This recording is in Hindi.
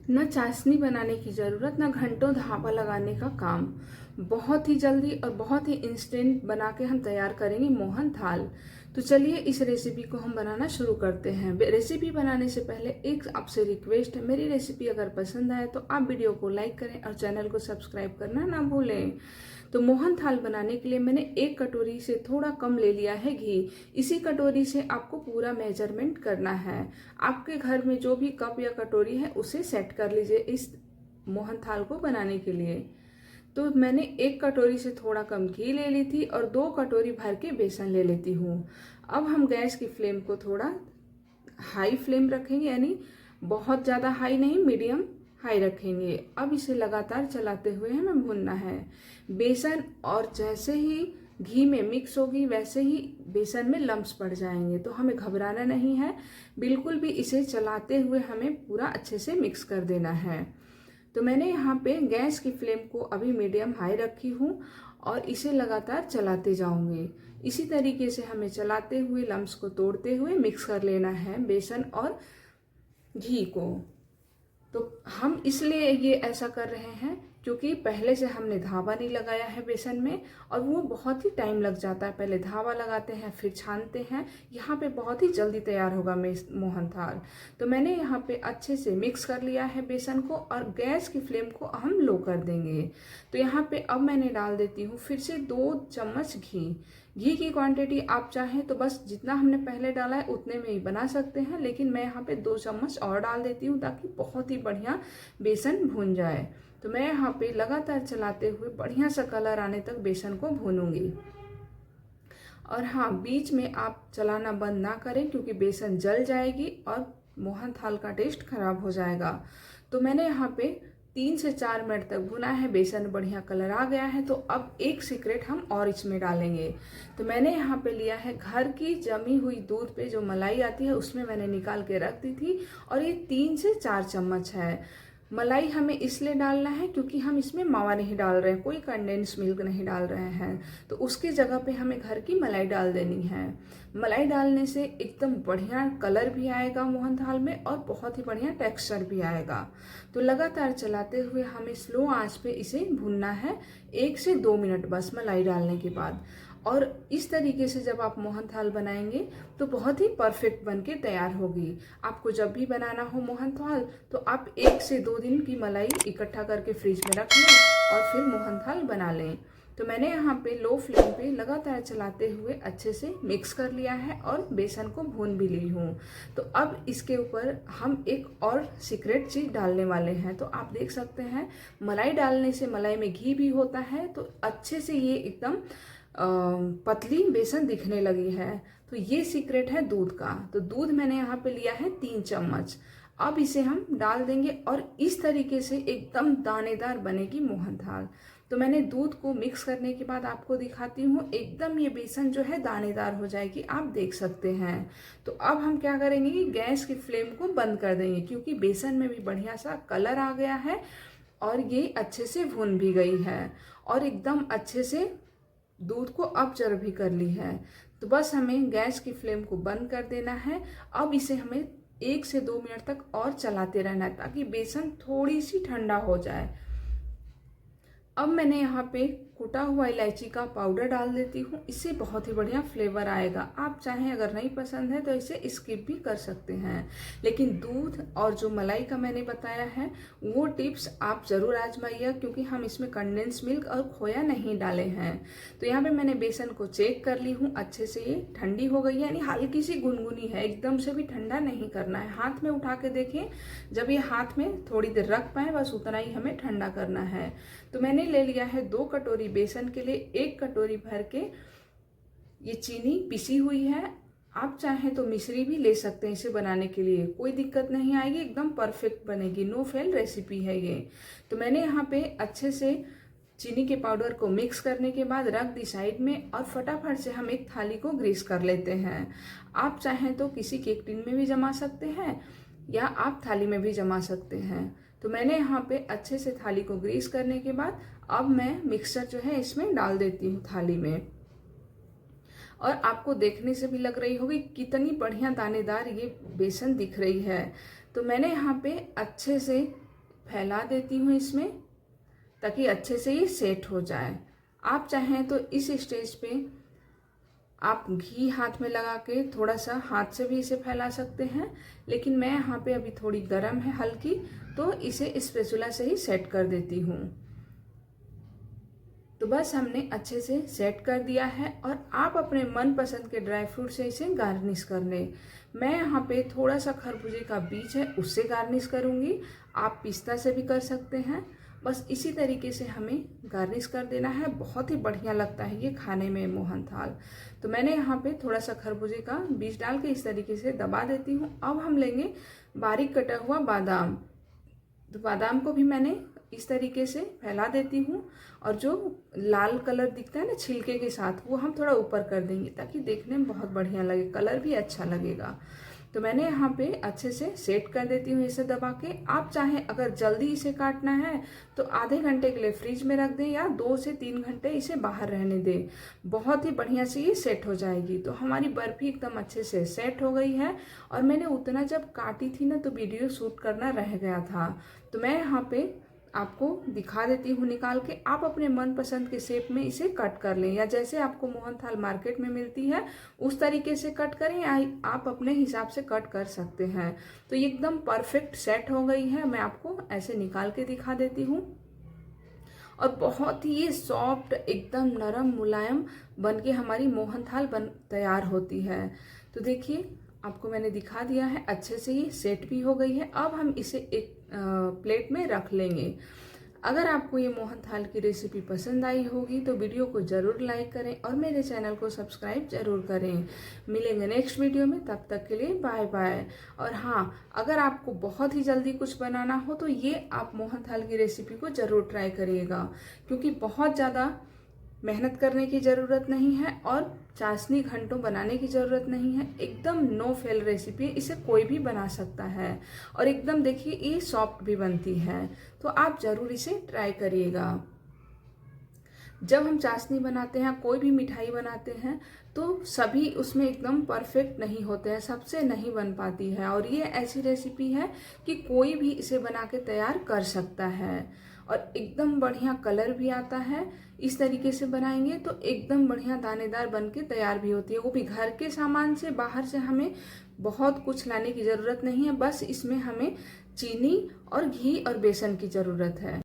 न चाशनी बनाने की ज़रूरत, न घंटों धावा लगाने का काम। बहुत ही जल्दी और बहुत ही इंस्टेंट बना के हम तैयार करेंगे मोहन थाल। तो चलिए इस रेसिपी को हम बनाना शुरू करते हैं। रेसिपी बनाने से पहले एक आपसे रिक्वेस्ट है, मेरी रेसिपी अगर पसंद आए तो आप वीडियो को लाइक करें और चैनल को सब्सक्राइब करना ना भूलें। तो मोहन थाल बनाने के लिए मैंने एक कटोरी से थोड़ा कम ले लिया है घी। इसी कटोरी से आपको पूरा मेजरमेंट करना है। आपके घर में जो भी कप या कटोरी है उसे सेट कर लीजिए इस मोहन थाल को बनाने के लिए। तो मैंने एक कटोरी से थोड़ा कम घी ले ली थी और 2 कटोरी भर के बेसन ले लेती हूँ। अब हम गैस की फ्लेम को थोड़ा हाई फ्लेम रखेंगे, यानी बहुत ज़्यादा हाई नहीं, मीडियम हाई रखेंगे। अब इसे लगातार चलाते हुए हमें भूनना है। बेसन और जैसे ही घी में मिक्स होगी वैसे ही बेसन में लम्प्स पड़ जाएंगे, तो हमें घबराना नहीं है। बिल्कुल भी इसे चलाते हुए हमें पूरा अच्छे से मिक्स कर देना है। तो मैंने यहाँ पे गैस की फ्लेम को अभी मीडियम हाई रखी हूँ और इसे लगातार चलाते जाऊंगी। इसी तरीके से हमें चलाते हुए लम्प्स को तोड़ते हुए मिक्स कर लेना है बेसन और घी को। तो हम इसलिए ये ऐसा कर रहे हैं क्योंकि पहले से हमने धावा नहीं लगाया है बेसन में, और वो बहुत ही टाइम लग जाता है। पहले धावा लगाते हैं फिर छानते हैं। यहाँ पे बहुत ही जल्दी तैयार होगा मोहन थाल। तो मैंने यहाँ पे अच्छे से मिक्स कर लिया है बेसन को और गैस की फ्लेम को हम लो कर देंगे। तो यहाँ पे अब मैंने डाल देती हूँ फिर से 2 चम्मच घी। घी की क्वांटिटी आप चाहें तो बस जितना हमने पहले डाला है उतने में ही बना सकते हैं, लेकिन मैं यहाँ पे 2 चम्मच और डाल देती हूँ ताकि बहुत ही बढ़िया बेसन भून जाए। तो मैं यहाँ पे लगातार चलाते हुए बढ़िया सा कलर आने तक बेसन को भूनूंगी। और हाँ, बीच में आप चलाना बंद ना करें क्योंकि बेसन जल जाएगी और मोहन थाल का टेस्ट खराब हो जाएगा। तो मैंने यहाँ पे 3 से 4 मिनट तक भुना है। बेसन बढ़िया कलर आ गया है। तो अब एक सीक्रेट हम और इसमें डालेंगे। तो मैंने यहाँ पे लिया है घर की जमी हुई दूध पे जो मलाई आती है, उसमें मैंने निकाल के रख दी थी और ये 3 से 4 चम्मच है। मलाई हमें इसलिए डालना है क्योंकि हम इसमें मावा नहीं डाल रहे हैं, कोई कंडेंस मिल्क नहीं डाल रहे हैं। तो उसकी जगह पे हमें घर की मलाई डाल देनी है। मलाई डालने से एकदम बढ़िया कलर भी आएगा मोहन थाल में और बहुत ही बढ़िया टेक्सचर भी आएगा। तो लगातार चलाते हुए हमें स्लो आंच पे इसे भूनना है 1 से 2 मिनट बस मलाई डालने के बाद। और इस तरीके से जब आप मोहन थाल बनाएंगे तो बहुत ही परफेक्ट बन के तैयार होगी। आपको जब भी बनाना हो मोहन थाल तो आप 1 से 2 दिन की मलाई इकट्ठा करके फ्रिज में रख लें और फिर मोहन थाल बना लें। तो मैंने यहाँ पे लो फ्लेम पे लगातार चलाते हुए अच्छे से मिक्स कर लिया है और बेसन को भून भी ली हूँ। तो अब इसके ऊपर हम एक और सीक्रेट चीज़ डालने वाले हैं। तो आप देख सकते हैं मलाई डालने से मलाई में घी भी होता है तो अच्छे से ये एकदम पतली बेसन दिखने लगी है। तो ये सीक्रेट है दूध का। तो दूध मैंने यहाँ पे लिया है 3 चम्मच। अब इसे हम डाल देंगे और इस तरीके से एकदम दानेदार बनेगी मोहन थाल। तो मैंने दूध को मिक्स करने के बाद आपको दिखाती हूँ, एकदम ये बेसन जो है दानेदार हो जाएगी, आप देख सकते हैं। तो अब हम क्या करेंगे कि गैस की फ्लेम को बंद कर देंगे क्योंकि बेसन में भी बढ़िया सा कलर आ गया है और ये अच्छे से भुन भी गई है और एकदम अच्छे से दूध को ऑब्जर्व भी कर ली है। तो बस हमें गैस की फ्लेम को बंद कर देना है। अब इसे हमें 1 से 2 मिनट तक और चलाते रहना है ताकि बेसन थोड़ी सी ठंडा हो जाए। अब मैंने यहाँ पे कुटा हुआ इलायची का पाउडर डाल देती हूँ, इससे बहुत ही बढ़िया फ्लेवर आएगा। आप चाहें अगर नहीं पसंद है तो इसे स्किप भी कर सकते हैं, लेकिन दूध और जो मलाई का मैंने बताया है वो टिप्स आप ज़रूर आजमाइए क्योंकि हम इसमें कंडेंस मिल्क और खोया नहीं डाले हैं। तो यहाँ पे मैंने बेसन को चेक कर ली हूँ, अच्छे से ये ठंडी हो गई है, यानी हल्की सी गुनगुनी है, एकदम से भी ठंडा नहीं करना है। हाथ में उठा के देखें, जब ये हाथ में थोड़ी देर रख पाए बस उतना ही हमें ठंडा करना है। तो मैंने ले लिया है 2 कटोरी बेसन के लिए 1 कटोरी भर के ये चीनी पिसी हुई है। आप चाहें तो मिश्री भी ले सकते हैं इसे बनाने के लिए, कोई दिक्कत नहीं आएगी, एकदम परफेक्ट बनेगी, नो फेल रेसिपी है ये। तो मैंने यहाँ पे अच्छे से चीनी के पाउडर को मिक्स करने के बाद रख दी साइड में और फटाफट से हम एक थाली को ग्रीस कर लेते हैं। आप चाहें तो किसी केक टिन में भी जमा सकते हैं या आप थाली में भी जमा सकते हैं। तो मैंने यहाँ पे अच्छे से थाली को ग्रीस करने के बाद अब मैं मिक्सचर जो है इसमें डाल देती हूँ थाली में। और आपको देखने से भी लग रही होगी कितनी बढ़िया दानेदार ये बेसन दिख रही है। तो मैंने यहाँ पे अच्छे से फैला देती हूँ इसमें, ताकि अच्छे से ये सेट हो जाए। आप चाहें तो इस स्टेज पे आप घी हाथ में लगा के थोड़ा सा हाथ से भी इसे फैला सकते हैं, लेकिन मैं यहाँ पे अभी थोड़ी गर्म है हल्की, तो इसे स्पैचुला से ही सेट कर देती हूँ। तो बस हमने अच्छे से सेट कर दिया है और आप अपने मनपसंद के ड्राई फ्रूट से इसे गार्निश कर लें। मैं यहाँ पे थोड़ा सा खरबूजे का बीज है उससे गार्निश करूँगी, आप पिस्ता से भी कर सकते हैं। बस इसी तरीके से हमें गार्निश कर देना है, बहुत ही बढ़िया लगता है ये खाने में मोहन थाल। तो मैंने यहाँ पे थोड़ा सा खरबूजे का बीज डाल के इस तरीके से दबा देती हूँ। अब हम लेंगे बारीक कटा हुआ बादाम, तो बादाम को भी मैंने इस तरीके से फैला देती हूँ, और जो लाल कलर दिखता है ना छिलके के साथ, वो हम थोड़ा ऊपर कर देंगे ताकि देखने में बहुत बढ़िया लगे, कलर भी अच्छा लगेगा। तो मैंने यहाँ पे अच्छे से सेट कर देती हूँ इसे दबा के। आप चाहें अगर जल्दी इसे काटना है तो आधे घंटे के लिए फ्रिज में रख दें या 2 से 3 घंटे इसे बाहर रहने दें, बहुत ही बढ़िया से ये सेट हो जाएगी। तो हमारी बर्फी एकदम अच्छे से सेट हो गई है, और मैंने उतना जब काटी थी ना तो वीडियो शूट करना रह गया था, तो मैं यहाँ पे आपको दिखा देती हूँ निकाल के। आप अपने मनपसंद के शेप में इसे कट कर लें, या जैसे आपको मोहन थाल मार्केट में मिलती है उस तरीके से कट करें, या आप अपने हिसाब से कट कर सकते हैं। तो ये एकदम परफेक्ट सेट हो गई है। मैं आपको ऐसे निकाल के दिखा देती हूँ, और बहुत ही ये सॉफ्ट एकदम नरम मुलायम बनके हमारी मोहन थाल तैयार होती है। तो देखिए आपको मैंने दिखा दिया है, अच्छे से ये सेट भी हो गई है। अब हम इसे एक प्लेट में रख लेंगे। अगर आपको ये मोहन थाल की रेसिपी पसंद आई होगी तो वीडियो को ज़रूर लाइक करें और मेरे चैनल को सब्सक्राइब ज़रूर करें। मिलेंगे नेक्स्ट वीडियो में, तब तक के लिए बाय बाय। और हाँ, अगर आपको बहुत ही जल्दी कुछ बनाना हो तो ये आप मोहन थाल की रेसिपी को ज़रूर ट्राई करिएगा, क्योंकि बहुत ज़्यादा मेहनत करने की ज़रूरत नहीं है और चाशनी घंटों बनाने की ज़रूरत नहीं है। एकदम नो फेल रेसिपी है, इसे कोई भी बना सकता है, और एकदम देखिए ये सॉफ्ट भी बनती है। तो आप ज़रूर इसे ट्राई करिएगा। जब हम चाशनी बनाते हैं, कोई भी मिठाई बनाते हैं, तो सभी उसमें एकदम परफेक्ट नहीं होते हैं, सबसे नहीं बन पाती है। और ये ऐसी रेसिपी है कि कोई भी इसे बना के तैयार कर सकता है, और एकदम बढ़िया कलर भी आता है। इस तरीके से बनाएंगे तो एकदम बढ़िया दानेदार बन के तैयार भी होती है, वो भी घर के सामान से। बाहर से हमें बहुत कुछ लाने की ज़रूरत नहीं है, बस इसमें हमें चीनी और घी और बेसन की ज़रूरत है।